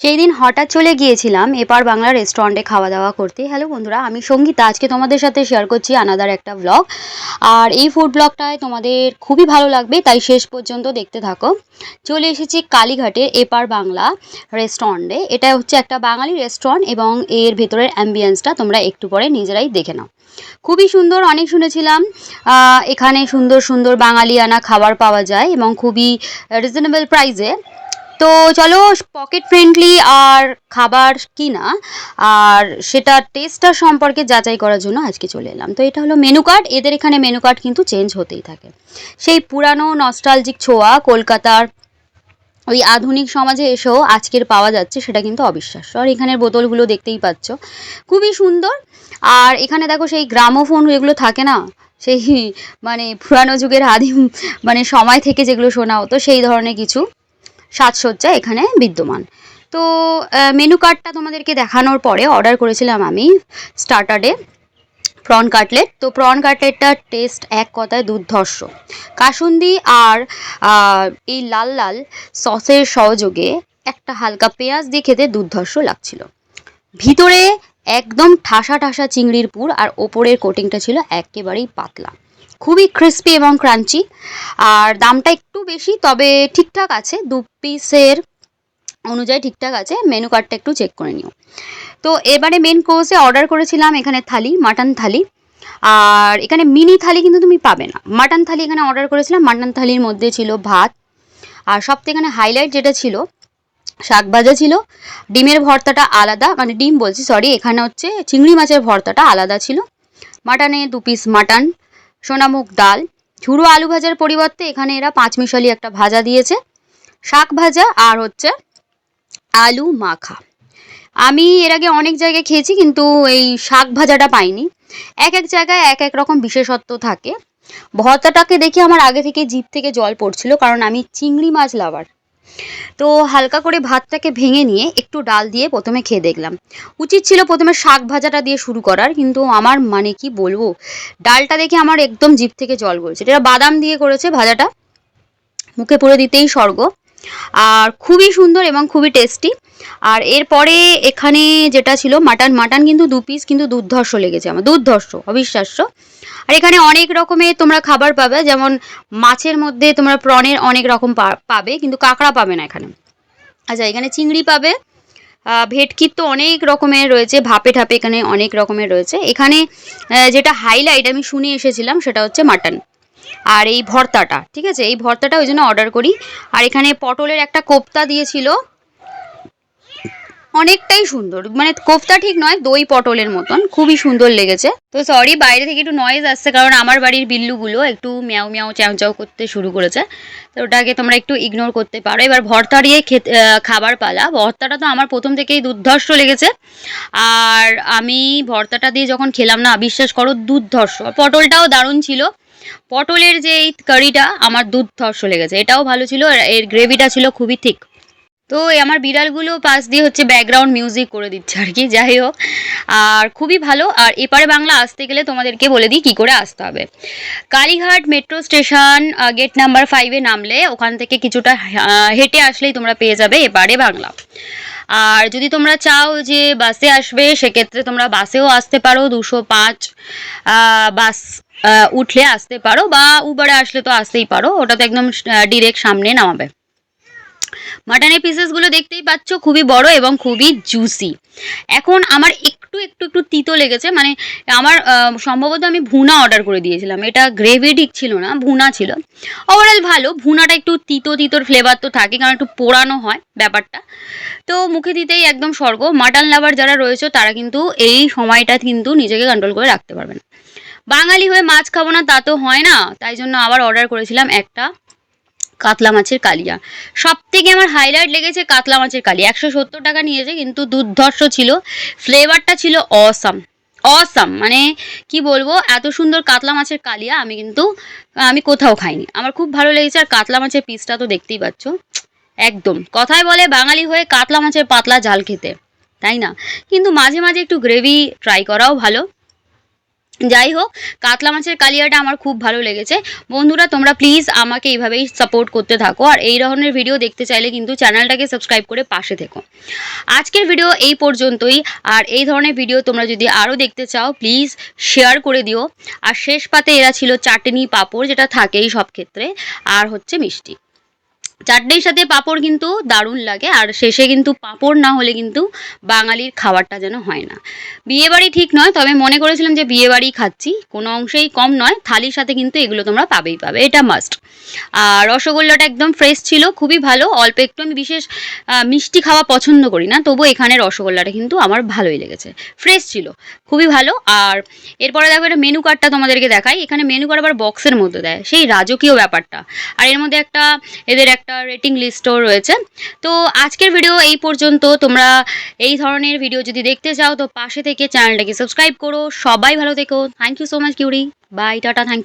সেই দিন হঠাৎ চলে গিয়েছিলাম এপার বাংলা রেস্টুরেন্টে খাওয়া দাওয়া করতে। হ্যালো বন্ধুরা, আমি সঙ্গীতা। আজকে তোমাদের সাথে শেয়ার করছি আনাদার একটা ব্লগ। আর এই ফুড ব্লগটায় তোমাদের খুবই ভালো লাগবে, তাই শেষ পর্যন্ত দেখতে থাকো। চলে এসেছি কালীঘাটের এপার বাংলা রেস্টুরেন্টে। এটা হচ্ছে একটা বাঙালি রেস্টুরেন্ট এবং এর ভেতরের অ্যাম্বিয়েন্সটা তোমরা একটু পরে নিজেরাই দেখে নাও। খুবই সুন্দর, অনেক শুনেছিলাম এখানে সুন্দর সুন্দর বাঙালিয়ানা খাবার পাওয়া যায় এবং খুবই রিজনেবল প্রাইসে। তো চলো, পকেট ফ্রেন্ডলি আর খাবার কিনা আর সেটা টেস্টটা সম্পর্কে যাচাই করার জন্য আজকে চলে এলাম। তো এটা হলো মেনু কার্ড। এদের এখানে মেনু কার্ড কিন্তু চেঞ্জ হতেই থাকে। সেই পুরানো নস্টালজিক ছোঁয়া কলকাতার ওই আধুনিক সমাজে এসেও আজকের পাওয়া যাচ্ছে, সেটা কিন্তু অবিশ্বাস্য। আর এখানের বোতলগুলো দেখতেই পাচ্ছ, খুবই সুন্দর। আর এখানে দেখো সেই গ্রামোফোন এগুলো থাকে না, সেই মানে পুরানো যুগের আদিম মানে সময় থেকে যেগুলো শোনা হতো, সেই ধরনের কিছু সাজসজ্জা এখানে বিদ্যমান। তো মেনু কার্ডটা তোমাদেরকে দেখানোর পরে অর্ডার করেছিলাম আমি স্টার্টারে প্রন কাটলেট। তো প্রন কাটলেটটার টেস্ট এক কথায় দুর্ধর্ষ। কাসুন্দি আর এই লাল লাল সসের সহযোগে একটা হালকা পেঁয়াজ দিয়ে খেতে দুর্ধর্ষ লাগছিল। ভিতরে একদম ঠাসা ঠাসা চিংড়ির পুর, আর ওপরের কোটিংটা ছিল একেবারেই পাতলা, খুবই ক্রিস্পি এবং ক্রাঞ্চি। আর দামটা একটু বেশি, তবে ঠিকঠাক আছে, 2 পিসের অনুযায়ী ঠিকঠাক আছে। মেনু কার্ডটা একটু চেক করে নিও। তো এবারে মেন কোর্সে অর্ডার করেছিলাম এখানে থালি, মাটন থালি। আর এখানে মিনি থালি কিন্তু তুমি পাবে না। মাটন থালি এখানে অর্ডার করেছিলাম। মাটন থালির মধ্যে ছিল ভাত, আর সব থেকে এখানে হাইলাইট যেটা ছিল, শাক ভাজা ছিল। ডিমের ভর্তাটা আলাদা, মানে ডিম বলছি সরি, এখানে হচ্ছে চিংড়ি মাছের ভর্তাটা আলাদা ছিল। মাটনে 2 পিস মাটন, সোনামুখ ডাল, ঝুড়ো আলু ভাজার পরিবর্তে এখানে এরা 5 মিশালি একটা ভাজা দিয়েছে, শাক ভাজা আর হচ্ছে আলু মাখা। আমি এর আগে অনেক জায়গায় খেয়েছি, কিন্তু এই শাক ভাজাটা পাইনি। এক এক জায়গায় এক এক রকম বিশেষত্ব থাকে। ভর্তাটাকে দেখে আমার আগে থেকে জিভ থেকে জল পড়ছিল, কারণ আমি চিংড়ি মাছ লাভার। তো হালকা করে ভাতটাকে ভেঙে নিয়ে একটু ডাল দিয়ে প্রথমে খেয়ে দেখলাম। উচিত ছিল প্রথমে শাক ভাজাটা দিয়ে শুরু করার, কিন্তু আমার মানে কি বলবো, ডালটা দেখে আমার একদম জিভ থেকে জল গলছে। এটা বাদাম দিয়ে করেছে ভাজাটা, মুখে পুরো দিতেই স্বর্গ। আর খুবই সুন্দর এবং খুবই টেস্টি। আর এরপরে এখানে যেটা ছিল মাটন, মাটন কিন্তু 2 পিস, কিন্তু দুর্ধর্ষ লেগেছে আমার, দুর্ধর্ষ, অবিশ্বাস্য। আর এখানে অনেক রকমের তোমরা খাবার পাবে, যেমন মাছের মধ্যে তোমরা প্রনের অনেক রকম পাবে, কিন্তু কাঁকড়া পাবে না এখানে। আচ্ছা, এখানে চিংড়ি পাবে, ভেটকির তো অনেক রকমের রয়েছে, ভাপে ঠাপে এখানে অনেক রকমের রয়েছে। এখানে যেটা হাইলাইট আমি শুনে এসেছিলাম সেটা হচ্ছে মাটন আর এই ভর্তাটা, ঠিক আছে, এই ভর্তাটা ওই জন্য অর্ডার করি। আর এখানে পটলের একটা কোপ্তা দিয়েছিল, অনেকটাই সুন্দর, মানে কোফতা ঠিক নয়, দই পটলের মতন, খুবই সুন্দর লেগেছে। তো সরি, বাইরে থেকে একটু নয়েজ আসছে, কারণ আমার বাড়ির বিল্লুগুলো একটু ম্যাও ম্যাও চ্যাও চ্যাও করতে শুরু করেছে। তো ওটাকে তোমরা একটু ইগনোর করতে পারো। এবার ভর্তা দিয়ে খাবার পালা। ভর্তাটা তো আমার প্রথম থেকেই দুর্ধর্ষ লেগেছে। আর আমি ভর্তাটা দিয়ে যখন খেলাম না, বিশ্বাস করো, দুর্ধর্ষ। পটলটাও দারুণ ছিল। পটলের যে এই কারিটা আমার দুর্ধর্ষ লেগেছে, এটাও ভালো ছিল। এর গ্রেভিটা ছিল খুবই ঠিক। তো আমার বিড়ালগুলো পাশ দিয়ে হচ্ছে ব্যাকগ্রাউন্ড মিউজিক করে দিচ্ছে আর কি, যাই হোক। আর খুবই ভালো। আর এপারে বাংলা আসতে গেলে তোমাদেরকে বলে দিই কী করে আসতে হবে। Kalighat metro station gate number 5-এ নামলে ওখান থেকে কিছুটা হেঁটে আসলেই তোমরা পেয়ে যাবে এপারে বাংলা। আর যদি তোমরা চাও যে বাসে আসবে, সেক্ষেত্রে তোমরা বাসেও আসতে পারো, 205 বাস উঠলে আসতে পারো, বা উবারে আসলে তো আসতেই পারো, ওটা তো একদম ডিরেক্ট সামনে নামাবে। মাটনের পিসেসগুলো দেখতেই পাচ্ছ, খুবই বড় এবং খুবই জুসি। এখন আমার একটু একটু একটু তিতো লেগেছে, মানে আমার সম্ভবত আমি ভুনা অর্ডার করে দিয়েছিলাম, এটা গ্রেভি ঠিক ছিল না, ভুনা ছিল। ওভারঅল ভালো, ভুনাটা একটু তিতো তিতোর ফ্লেভার তো থাকে, কারণ একটু পোড়ানো হয় ব্যাপারটা। তো মুখে দিতেই একদম স্বর্গ। মাটন লাভার যারা রয়েছে তারা কিন্তু এই সময়টা কিন্তু নিজেকে কন্ট্রোল করে রাখতে পারবে না। বাঙালি হয়ে মাছ খাবো না তা তো হয় না, তাই জন্য আবার অর্ডার করেছিলাম একটা কাতলা মাছের কালিয়া। সব থেকে আমার হাইলাইট লেগেছে কাতলা মাছের কালিয়া। 170 টাকা নিয়েছে, কিন্তু দুর্ধর্ষ ছিল, ফ্লেভারটা ছিল অসাম, অসাম, মানে কি বলবো, এত সুন্দর কাতলা মাছের কালিয়া আমি কোথাও খাইনি। আমার খুব ভালো লেগেছে। আর কাতলা মাছের পিসটা তো দেখতেই পাচ্ছ, একদম কথায় বলে বাঙালি হয়ে কাতলা মাছের পাতলা ঝাল খেতে, তাই না? কিন্তু মাঝে মাঝে একটু গ্রেভি ট্রাই করাও ভালো। যাই হোক, কাতলা মাছের কালিয়াটা আমার খুব ভালো লেগেছে। বন্ধুরা তোমরা প্লিজ আমাকে এইভাবেই সাপোর্ট করতে থাকো, আর এই ধরনের ভিডিও দেখতে চাইলে কিন্তু চ্যানেলটাকে সাবস্ক্রাইব করে পাশে থেকো। আজকের ভিডিও এই পর্যন্তই, আর এই ধরনের ভিডিও তোমরা যদি আরও দেখতে চাও প্লিজ শেয়ার করে দিও। আর শেষ পাতে এরা ছিল চাটনি পাঁপড়, যেটা থাকেই সব ক্ষেত্রে, আর হচ্ছে মিষ্টি। চাটনির সাথে পাঁপড় কিন্তু দারুণ লাগে, আর শেষে কিন্তু পাঁপড় না হলে কিন্তু বাঙালির খাবারটা যেন হয় না। বিয়েবাড়ি ঠিক নয়, তবে মনে করেছিলাম যে বিয়েবাড়ি খাচ্ছি, কোনো অংশেই কম নয়। থালির সাথে কিন্তু এগুলো তোমরা পাবেই পাবে, এটা মাস্ট। আর রসগোল্লাটা একদম ফ্রেশ ছিল, খুবই ভালো। অল্প একটু, আমি বিশেষ মিষ্টি খাওয়া পছন্দ করি না, তবু এখানে রসগোল্লাটা কিন্তু আমার ভালোই লেগেছে, ফ্রেশ ছিল, খুবই ভালো। আর এরপরে দেখো এটা মেনু কার্ডটা তোমাদেরকে দেখাই। এখানে মেনু কার্ড আবার বক্সের মধ্যে দেয়, সেই রাজকীয় ব্যাপারটা। আর এর মধ্যে এদের একটা রেটিং লিস্টও রয়েছে। তো আজকের ভিডিও এই পর্যন্ত। তোমরা এই ধরনের ভিডিও যদি দেখতে চাও তো পাশে থেকে চ্যানেলটাকে সাবস্ক্রাইব করো। সবাই ভালো থেকো। থ্যাংক ইউ সো মাচ কিউরি। Bye, tata, thank you.